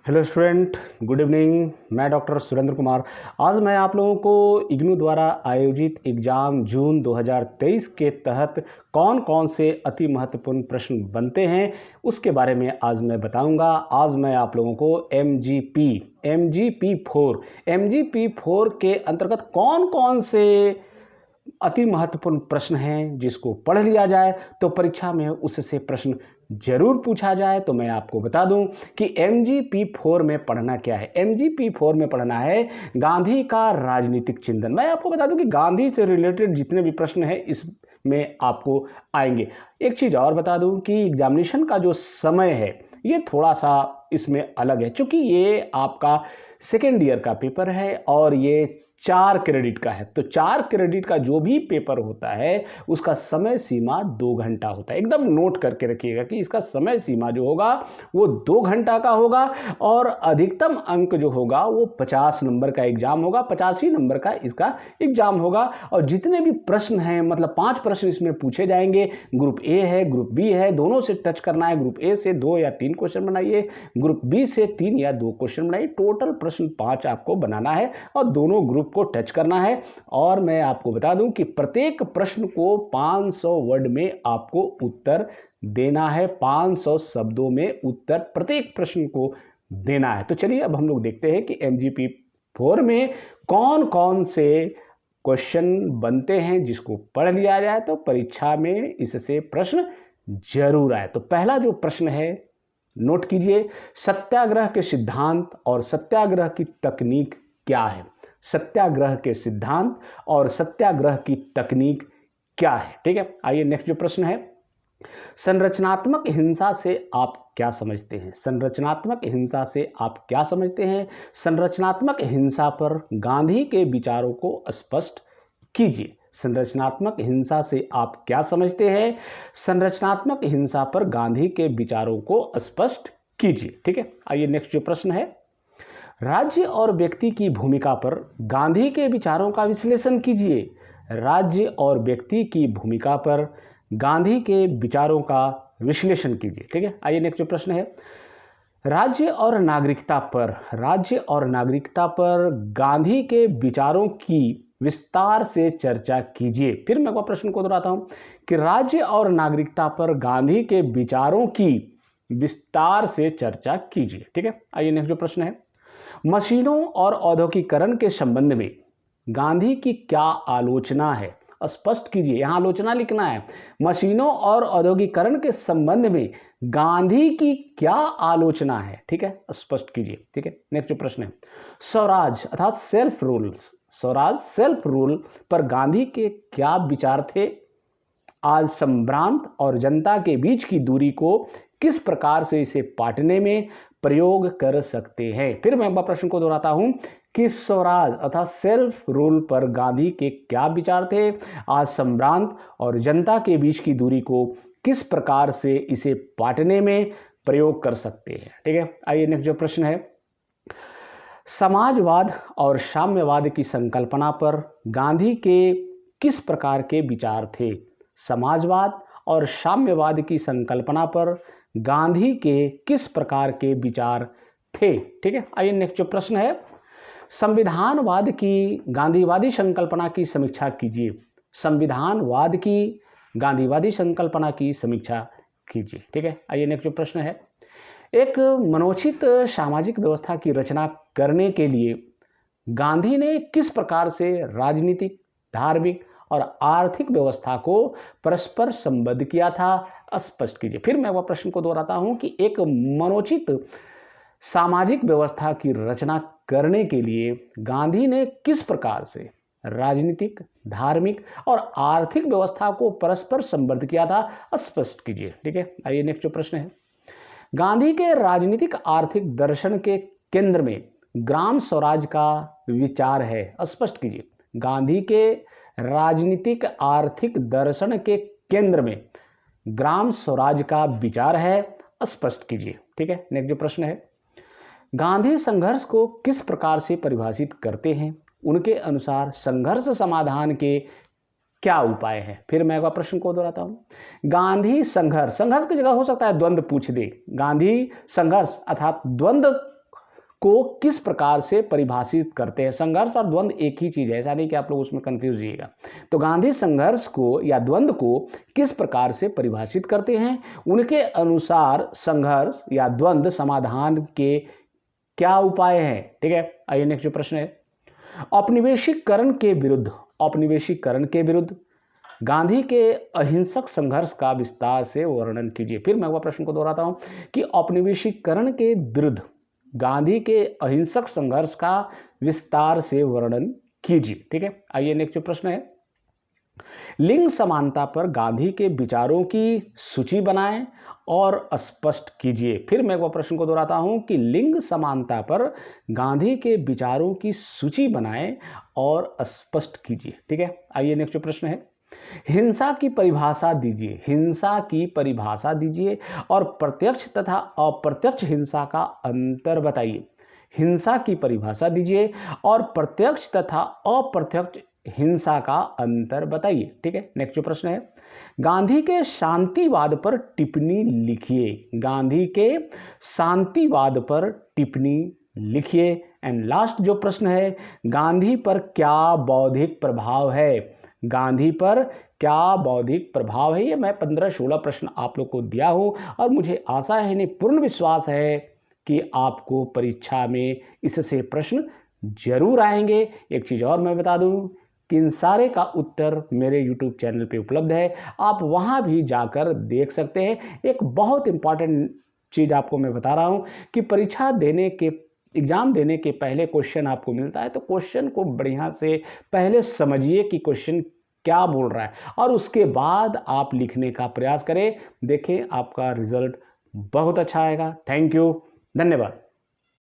Hello student, good evening. मैं doctor Surendra Kumar. आज मैं आप लोगों को इग्नू द्वारा आयोजित एग्ज़ाम जून 2023 के तहत कौन कौन से अति महत्वपूर्ण प्रश्न बनते हैं उसके बारे में आज मैं बताऊंगा। आज मैं आप लोगों को एमजीपी 4 के अंतर्गत कौन कौन से अति महत्वपूर्ण प्रश्न हैं जिसको पढ़ लिया जाए तो परीक्षा में उससे प्रश्न जरूर पूछा जाए। तो मैं आपको बता दूं कि MGP 4 में पढ़ना क्या है। MGP 4 में पढ़ना है गांधी का राजनीतिक चिंतन। मैं आपको बता दूं कि गांधी से रिलेटेड जितने भी प्रश्न हैं इसमें आपको आएंगे। एक चीज़ और बता दूं कि एग्जामिनेशन का जो समय है ये थोड़ा सा इसमें अलग है, क्योंकि ये आपका सेकेंड ईयर का पेपर है और ये 4 क्रेडिट का है। तो 4 क्रेडिट का जो भी पेपर होता है उसका समय सीमा 2 घंटा होता है। एकदम नोट करके रखिएगा कि इसका समय सीमा जो होगा वो 2 घंटा का होगा और अधिकतम अंक जो होगा वो 50 नंबर का एग्जाम होगा। 85 नंबर का इसका एग्जाम होगा और जितने भी प्रश्न हैं, मतलब 5 प्रश्न इसमें पूछे जाएंगे। ग्रुप ए है, ग्रुप बी है, दोनों से टच करना है। ग्रुप ए से 2 या 3 क्वेश्चन बनाइए, ग्रुप बी से 3 या 2 क्वेश्चन बनाइए। टोटल प्रश्न 5 आपको बनाना है और दोनों ग्रुप को टच करना है। और मैं आपको बता दूं कि प्रत्येक प्रश्न को 500 वर्ड में आपको उत्तर देना है। 500 शब्दों में उत्तर प्रत्येक प्रश्न को देना है। तो चलिए अब हम लोग देखते हैं कि MGP 4 में कौन कौन से क्वेश्चन बनते हैं जिसको पढ़ लिया जाए तो परीक्षा में इससे प्रश्न जरूर आए। तो पहला जो प्रश्न है नोट कीजिए, सत्याग्रह के सिद्धांत और सत्याग्रह की तकनीक क्या है। सत्याग्रह के सिद्धांत और सत्याग्रह की तकनीक क्या है। ठीक है, आइए नेक्स्ट जो प्रश्न है, संरचनात्मक हिंसा से आप क्या समझते हैं। संरचनात्मक हिंसा से आप क्या समझते हैं। संरचनात्मक हिंसा पर गांधी के विचारों को स्पष्ट कीजिए। संरचनात्मक हिंसा से आप क्या समझते हैं। संरचनात्मक हिंसा पर गांधी के विचारों को स्पष्ट कीजिए। ठीक है, आइए नेक्स्ट जो प्रश्न है, राज्य और व्यक्ति की भूमिका पर गांधी के विचारों का विश्लेषण कीजिए। राज्य और व्यक्ति की भूमिका पर गांधी के विचारों का विश्लेषण कीजिए। ठीक है, आइए नेक्स्ट जो प्रश्न है, राज्य और नागरिकता पर गांधी के विचारों की विस्तार से चर्चा कीजिए। फिर मैं प्रश्न को दोहराता हूं कि राज्य और नागरिकता पर गांधी के विचारों की विस्तार से चर्चा कीजिए। ठीक है, आइए नेक्स्ट जो प्रश्न है, मशीनों और औद्योगिकीकरण के संबंध में गांधी की क्या आलोचना है। स्पष्ट कीजिए, यहां आलोचना लिखना है। मशीनों और औद्योगिकीकरण के संबंध में गांधी की क्या आलोचना है। ठीक है, स्पष्ट कीजिए। ठीक है, नेक्स्ट जो प्रश्न है, स्वराज अर्थात सेल्फ रूल पर गांधी के क्या विचार थे। आज संभ्रांत और जनता के बीच की दूरी को किस प्रकार से इसे पाटने में प्रयोग कर सकते हैं। फिर मैं प्रश्न को दोहराता हूं कि स्वराज अर्थात सेल्फ रूल पर गांधी के क्या विचार थे। आज संभ्रांत और जनता के बीच की दूरी को किस प्रकार से इसे पाटने में प्रयोग कर सकते हैं। ठीक है, आइए नेक्स्ट जो प्रश्न है, समाजवाद और साम्यवाद की संकल्पना पर गांधी के किस प्रकार के विचार थे। समाजवाद और साम्यवाद की संकल्पना पर गांधी के किस प्रकार के विचार थे। ठीक है, आइए नेक्स्ट जो प्रश्न है, संविधानवाद की गांधीवादी संकल्पना की समीक्षा कीजिए। संविधानवाद की गांधीवादी संकल्पना की समीक्षा कीजिए। ठीक है, आइए नेक्स्ट जो प्रश्न है, एक मनोचित सामाजिक व्यवस्था की रचना करने के लिए गांधी ने किस प्रकार से राजनीतिक, धार्मिक और आर्थिक व्यवस्था को परस्पर संबद्ध किया था। स्पष्ट कीजिए। फिर मैं प्रश्न को दोहराता हूं कि एक मनोचित सामाजिक व्यवस्था की रचना करने के लिए गांधी ने किस प्रकार से राजनीतिक, धार्मिक और आर्थिक व्यवस्था को परस्पर संबद्ध किया था। स्पष्ट कीजिए। ठीक है, आइए नेक्स्ट जो प्रश्न है, गांधी के राजनीतिक आर्थिक दर्शन के केंद्र में ग्राम स्वराज का विचार है। स्पष्ट कीजिए। गांधी के राजनीतिक आर्थिक दर्शन के केंद्र में ग्राम स्वराज का विचार है। स्पष्ट कीजिए। ठीक है, नेक्स्ट जो प्रश्न है, गांधी संघर्ष को किस प्रकार से परिभाषित करते हैं। उनके अनुसार संघर्ष समाधान के क्या उपाय है। फिर मैं एक प्रश्न को दोहराता हूं, गांधी संघर्ष की जगह हो सकता है द्वंद्व पूछ दे। गांधी संघर्ष अर्थात द्वंद्व को किस प्रकार से परिभाषित करते हैं? संघर्ष और द्वंद्व एक ही चीज है, ऐसा नहीं कि आप लोग उसमें कंफ्यूज रहिएगा। तो गांधी संघर्ष को या द्वंद्व को किस प्रकार से परिभाषित करते हैं? उनके अनुसार संघर्ष या द्वंद्व समाधान के क्या उपाय हैं? ठीक है, आइए नेक्स्ट जो प्रश्न है, औपनिवेशिकरण के विरुद्ध, औपनिवेशिकरण के विरुद्ध गांधी के अहिंसक संघर्ष का विस्तार से वर्णन कीजिए। फिर मैं वह प्रश्न को दोहराता हूं कि औपनिवेशिकरण के विरुद्ध गांधी के अहिंसक संघर्ष का विस्तार से वर्णन कीजिए। ठीक है, आइए नेक्स्ट जो प्रश्न है, लिंग समानता पर गांधी के विचारों की सूची बनाएं और स्पष्ट कीजिए। फिर मैं वह प्रश्न को दोहराता हूं कि लिंग समानता पर गांधी के विचारों की सूची बनाएं और स्पष्ट कीजिए। ठीक है, आइए नेक्स्ट जो प्रश्न है, हिंसा की परिभाषा दीजिए, हिंसा की परिभाषा दीजिए और प्रत्यक्ष तथा अप्रत्यक्ष हिंसा का अंतर बताइए। हिंसा की परिभाषा दीजिए और प्रत्यक्ष तथा अप्रत्यक्ष हिंसा का अंतर बताइए। ठीक है, नेक्स्ट जो प्रश्न है, गांधी के शांतिवाद पर टिप्पणी लिखिए। गांधी के शांतिवाद पर टिप्पणी लिखिए। एंड लास्ट जो प्रश्न है, गांधी पर क्या बौद्धिक प्रभाव है? गांधी पर क्या बौद्धिक प्रभाव है? ये मैं 15-16 प्रश्न आप लोग को दिया हूं और मुझे आशा है, नहीं पूर्ण विश्वास है कि आपको परीक्षा में इससे प्रश्न जरूर आएंगे। एक चीज और मैं बता दूं कि इन सारे का उत्तर मेरे YouTube चैनल पे उपलब्ध है, आप वहां भी जाकर देख सकते हैं। एक बहुत इंपॉर्टेंट चीज आपको मैं बता रहा हूं कि परीक्षा देने के, एग्जाम देने के पहले क्वेश्चन आपको मिलता है, तो क्वेश्चन को बढ़िया से पहले समझिए कि क्वेश्चन क्या बोल रहा है और उसके बाद आप लिखने का प्रयास करें। देखें, आपका रिजल्ट बहुत अच्छा आएगा। थैंक यू, धन्यवाद।